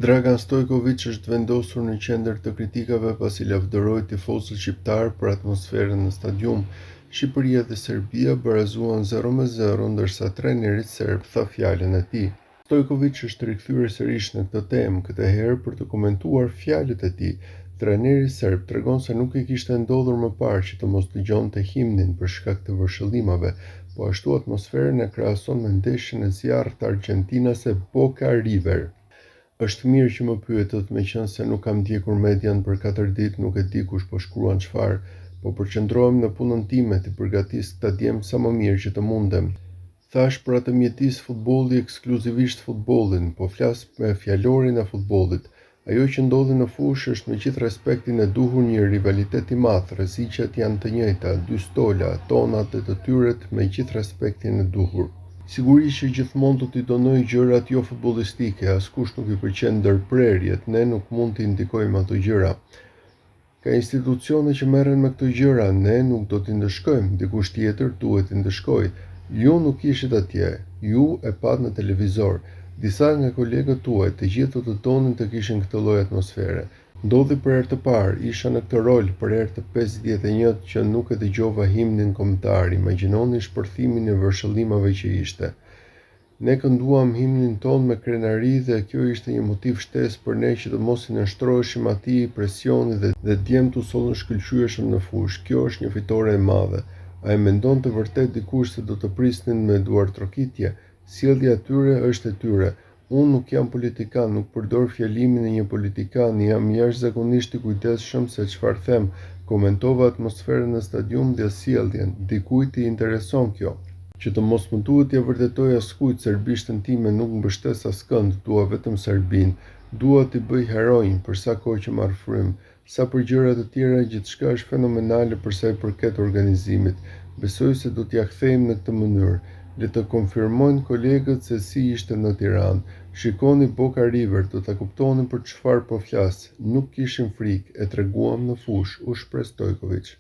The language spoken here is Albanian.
Dragan Stojkovic është vendosur në qendër të kritikave pasi lavdëroi tifozët shqiptar për atmosferën në stadium. Shqipëria dhe Serbia barazuan 0-0, ndërsa trajneri serb tha fjalën e tij. Stojkovic është rikthyer sërish në këtë temë, këtë herë për të komentuar fjalët e tij. Trajneri serb tregon se nuk i kishte ndodhur më parë që të mos dëgjonte himnin për shkak të vërshëllimave, po ashtu atmosferën e krahason me ndeshjen e zjarrt të argjentinase Boca River. Është mirë që më pyetët, meqense nuk kam ndjekur median për 4 ditë, nuk e di kush po shkruan çfarë, po përqendrohem në punën time të përgatis këtë djemë sa më mirë që të mundem. Thash për atë mjetis futbolli ekskluzivisht futbollin, po flas me fjalorin e futbollit. Ajo që ndodhi në fushë është me gjithë respektin e duhur një rivalitet i madh, rreziqet janë të njëjta, dy stola, tonat e të tyret me gjithë respektin e duhur. Sigurisht që gjithmonë do t'i donoj gjërat jo futbollistike, askush nuk i pëlqen ndërprerjet, ne nuk mund t'i ndikojmë ato gjëra. Ka institucione që merren me këto gjëra, ne nuk do t'i ndëshkojmë, dikush tjetër duhet t'i ndëshkojë. Ju nuk ishit atje, ju e pat në televizor. Disa nga kolegët tuaj, të gjithë do të donin të kishin këtë lloj atmosfere. Ndodhi për herë të parë, isha në këtë rol për herë të 51 që nuk e dëgjova himnin kombëtar, imagjinoni shpërthimin e vërshëllimave që ishte. Ne kënduam himnin ton me krenari dhe kjo ishte një motiv shtesë për ne që të mos i nënshtroheshim atij presioni dhe djemt u sollën shkëlqyeshëm në fushë. Kjo është një fitore e madhe. A e mendon të vërtet dikush se do të prisnin me duartrokitje? Sjellja e tyre është e tyre. Unë nuk jam politikan, nuk përdor fjalimin e një politikan, jam jashtëzakonisht i kujdesshëm se çfarë them, komentova atmosferën në stadium dhe sjelljen, dikujt i intereson kjo. Që të mos më duhet t'ia vërtetoj askujt, serbishtën time nuk mbështes askënd, dua vetëm Serbinë, dua t'i bëj heronj për sa kohë që marr frym. Sa për gjërat e tjera, gjithçka është fenomenale për sa i përket organizimit. Besoj se do t'ia kthejmë në këtë mënyrë. Le të konfirmojnë kolegët se si ishte në Tiranë. Shikoni Boca River, do ta kuptoni për çfarë po flas. Nuk kishim frikë, e treguam në fushë, u shpreh Stojkovic.